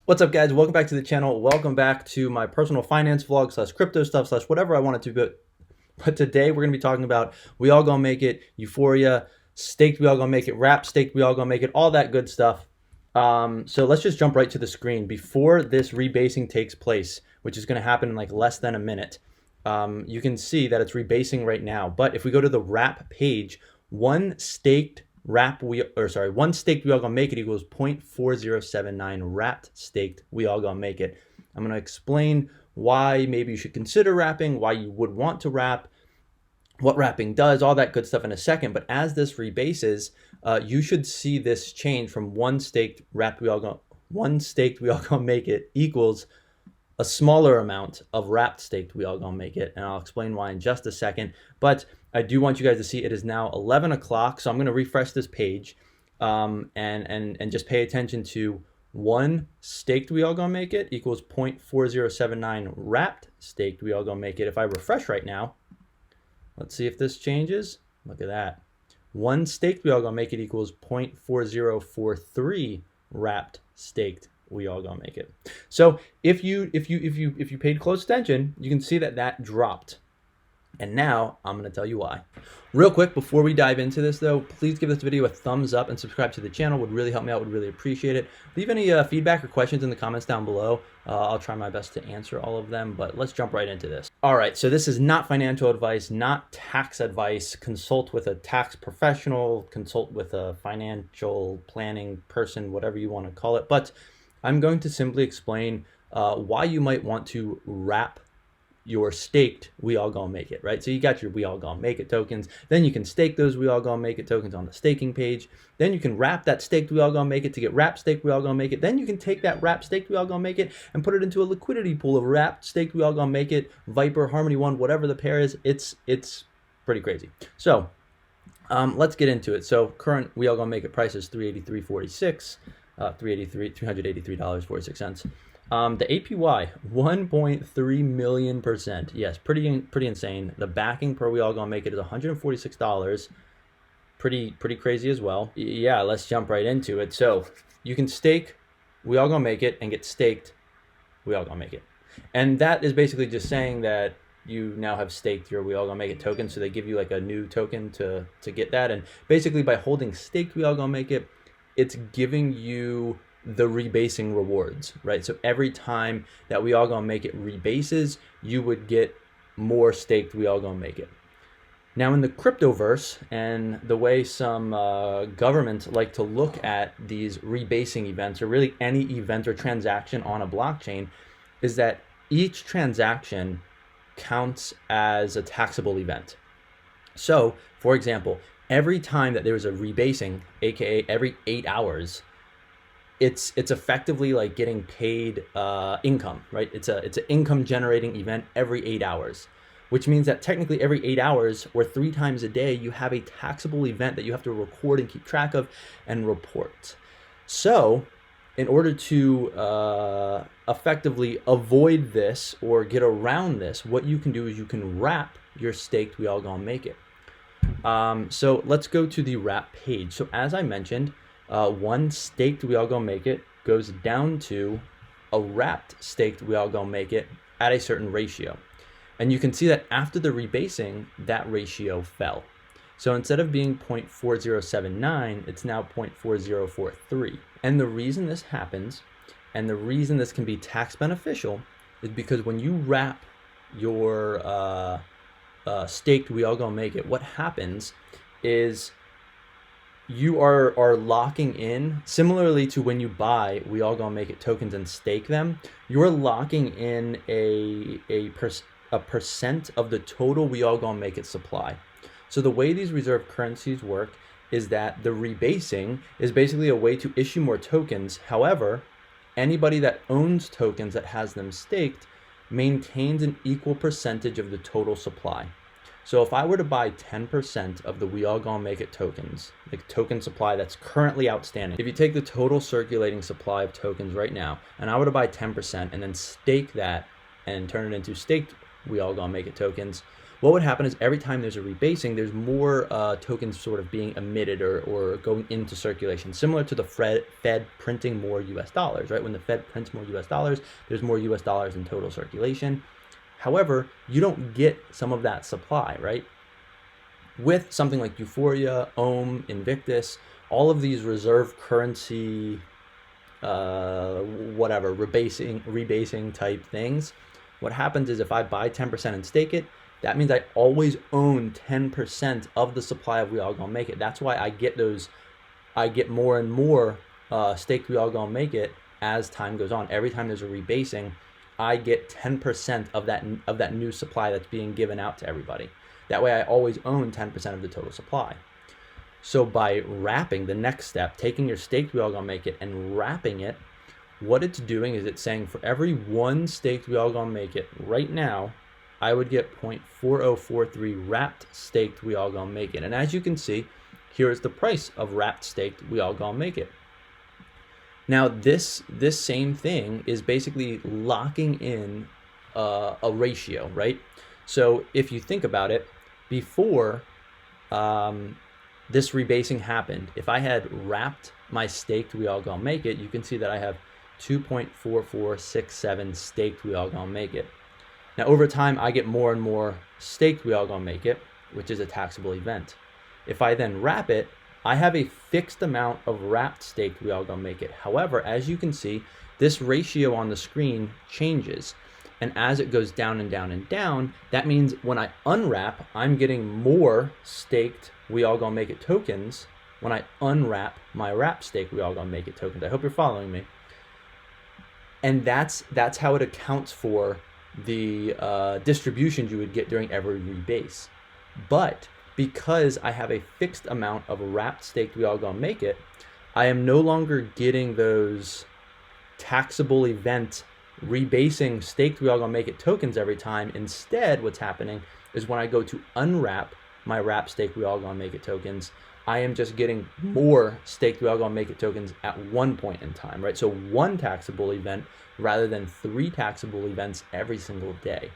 What's up, guys? Welcome back to the channel. Welcome back to my personal finance vlog slash crypto stuff slash whatever I want it to be. But today we're going to be talking about We All Gonna Make It, Euphoria, Staked We All Gonna Make It, Wrap, Staked We All Gonna Make It, all that good stuff. So let's just jump right to the screen. Before this rebasing takes place, which is going to happen in like less than a minute, you can see that it's rebasing right now. But if we go to the wrap page, one staked we all gonna make it equals 0.4079 wrapped staked we all gonna make it. I'm gonna explain why maybe you should consider wrapping, why you would want to wrap, what wrapping does, all that good stuff in a second. But as this rebases, you should see this change from one staked we all gonna make it equals a smaller amount of wrapped staked we all gonna make it, and I'll explain why in just a second. But I do want you guys to see it is now 11 o'clock, so I'm gonna refresh this page and just pay attention to one staked we all gonna make it equals 0.4079 wrapped staked we all gonna make it. If I refresh right now, let's see if this changes. Look at that. One staked we all gonna make it equals 0.4043 wrapped staked we all gonna make it. So if you paid close attention, you can see that dropped. And now I'm gonna tell you why. Real quick, before we dive into this though, please give this video a thumbs up and subscribe to the channel. Would really help me out, would really appreciate it. Leave any feedback or questions in the comments down below. I'll try my best to answer all of them, but let's jump right into this. All right, so this is not financial advice, not tax advice. Consult with a tax professional, consult with a financial planning person, whatever you wanna call it. But I'm going to simply explain why you might want to wrap your staked we all gonna make it, right? So you got your we all gonna make it tokens, then you can stake those we all gonna make it tokens on the staking page, then you can wrap that staked we all gonna make it to get wrapped staked we all gonna make it, then you can take that wrapped staked we all gonna make it and put it into a liquidity pool of wrapped staked we all gonna make it, Viper, Harmony One, whatever the pair is. It's pretty crazy. So let's get into it. So current we all gonna make it price is $383.46, $383.46. The APY 1.3 million%. Yes, pretty insane. The backing per we all gonna make it is $146. Pretty crazy as well. Yeah, let's jump right into it. So you can stake we all gonna make it and get staked we all gonna make it, and that is basically just saying that you now have staked your we all gonna make it token. So they give you like a new token to get that, and basically by holding staked we all gonna make it, it's giving you the rebasing rewards, right? So every time that we all gonna make it rebases, you would get more staked we all gonna make it. Now in the cryptoverse, and the way some governments like to look at these rebasing events, or really any event or transaction on a blockchain, is that each transaction counts as a taxable event. So for example, every time that there is a rebasing, aka every 8 hours, it's effectively like getting paid income, right? It's an income generating event every 8 hours, which means that technically every 8 hours or 3 times a day, you have a taxable event that you have to record and keep track of and report. So in order to effectively avoid this or get around this, what you can do is you can wrap your staked we all gonna make it. So let's go to the wrap page. So as I mentioned, one staked we all gonna make it goes down to a wrapped staked we all gonna make it at a certain ratio. And you can see that after the rebasing, that ratio fell. So instead of being 0.4079, it's now 0.4043. And the reason this happens, and the reason this can be tax beneficial, is because when you wrap your staked we all gonna make it, what happens is you are locking in, similarly to when you buy we all gonna make it tokens and stake them, you're locking in a percent of the total we all gonna make it supply. So the way these reserve currencies work is that the rebasing is basically a way to issue more tokens. However, anybody that owns tokens that has them staked maintains an equal percentage of the total supply. So if I were to buy 10% of the we all gonna make it tokens, the token supply that's currently outstanding, if you take the total circulating supply of tokens right now, and I were to buy 10% and then stake that and turn it into staked we all gonna make it tokens, what would happen is every time there's a rebasing, there's more tokens sort of being emitted or going into circulation, similar to the Fed printing more US dollars, right? When the Fed prints more US dollars, there's more US dollars in total circulation. However, you don't get some of that supply, right? With something like Euphoria, Ohm, Invictus, all of these reserve currency, whatever, rebasing type things, what happens is if I buy 10% and stake it, that means I always own 10% of the supply of We All Gonna Make It. That's why I get more and more staked We All Gonna Make It as time goes on. Every time there's a rebasing, I get 10% of that new supply that's being given out to everybody. That way I always own 10% of the total supply. So by wrapping, the next step, taking your staked We All Gonna Make It and wrapping it, what it's doing is it's saying for every one staked We All Gonna Make It right now, I would get 0.4043 wrapped staked We All Gonna Make It. And as you can see, here is the price of wrapped staked We All Gonna Make It. Now this same thing is basically locking in a ratio, right? So if you think about it, before this rebasing happened, if I had wrapped my staked We All Gonna Make It, you can see that I have 2.4467 staked We All Gonna Make It. Now over time, I get more and more staked We All Gonna Make It, which is a taxable event. If I then wrap it, I have a fixed amount of wrapped staked We All Gonna Make It. However, as you can see, this ratio on the screen changes. And as it goes down and down and down, that means when I unwrap, I'm getting more staked We All Gonna Make It tokens when I unwrap my wrap stake We All Gonna Make It tokens. I hope you're following me. And that's how it accounts for the distributions you would get during every rebase. But because I have a fixed amount of wrapped staked We All Gonna Make It, I am no longer getting those taxable event rebasing staked We All Gonna Make It tokens every time. Instead, what's happening is when I go to unwrap my wrap stake We All Gonna Make It tokens, I am just getting more staked We All Gonna Make It tokens at one point in time, right? So one taxable event rather than 3 taxable events every single day.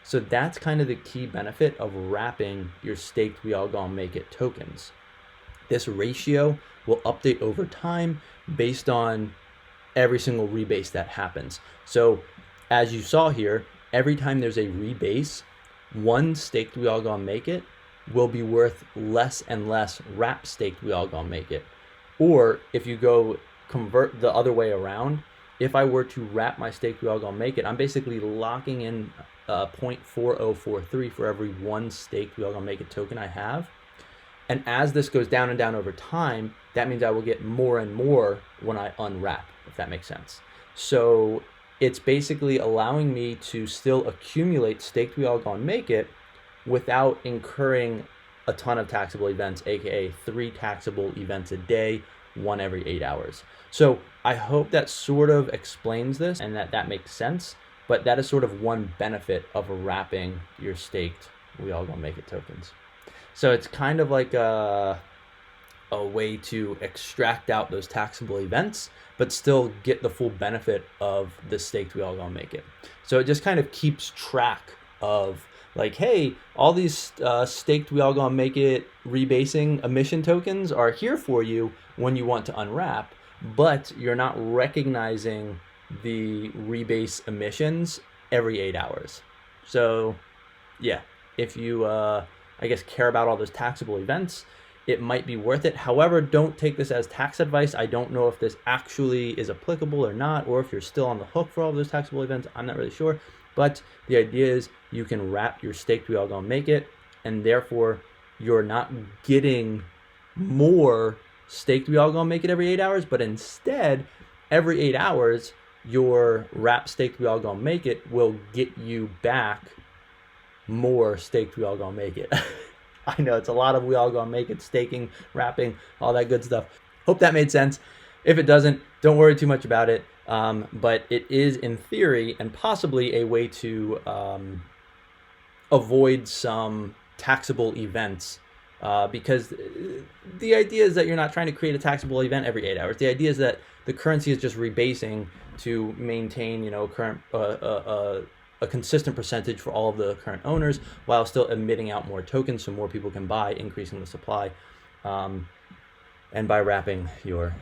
So that's kind of the key benefit of wrapping your staked We All Gonna Make It tokens. This ratio will update over time based on every single rebase that happens. So as you saw here, every time there's a rebase, one staked We All Gonna Make It will be worth less and less wrap staked We All Gonna Make It. Or if you go convert the other way around, if I were to wrap my staked We All Gonna Make It, I'm basically locking in 0.4043 for every one staked We All Gonna Make It token I have. And as this goes down and down over time, that means I will get more and more when I unwrap, if that makes sense. So it's basically allowing me to still accumulate staked We All Gonna Make It without incurring a ton of taxable events, aka 3 taxable events a day, 1 every 8 hours. So I hope that sort of explains this and that makes sense, but that is sort of one benefit of wrapping your staked We All Gonna Make It tokens. So it's kind of like a way to extract out those taxable events, but still get the full benefit of the staked We All Gonna Make It. So it just kind of keeps track of like, hey, all these staked We All Gonna Make It rebasing emission tokens are here for you when you want to unwrap, but you're not recognizing the rebase emissions every 8 hours. So yeah, if you, I guess, care about all those taxable events, it might be worth it. However, don't take this as tax advice. I don't know if this actually is applicable or not, or if you're still on the hook for all of those taxable events. I'm not really sure. But the idea is you can wrap your staked We All Gonna Make It, and therefore you're not getting more staked We All Gonna Make It every 8 hours, but instead, every 8 hours, your wrap staked We All Gonna Make It will get you back more staked We All Gonna Make It. I know it's a lot of We All Gonna Make It, staking, wrapping, all that good stuff. Hope that made sense. If it doesn't, don't worry too much about it. But it is, in theory, and possibly a way to avoid some taxable events, because the idea is that you're not trying to create a taxable event every 8 hours. The idea is that the currency is just rebasing to maintain, current a consistent percentage for all of the current owners while still emitting out more tokens so more people can buy, increasing the supply. And by wrapping, you're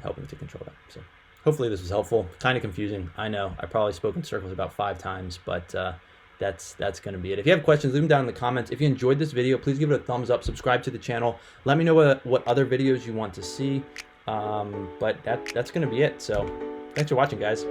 helping to control that. So hopefully this was helpful. Kind of confusing, I know. I probably spoke in circles about 5 times, but that's going to be it. If you have questions, leave them down in the comments. If you enjoyed this video, please give it a thumbs up, subscribe to the channel. Let me know what other videos you want to see. But that's going to be it. So thanks for watching, guys.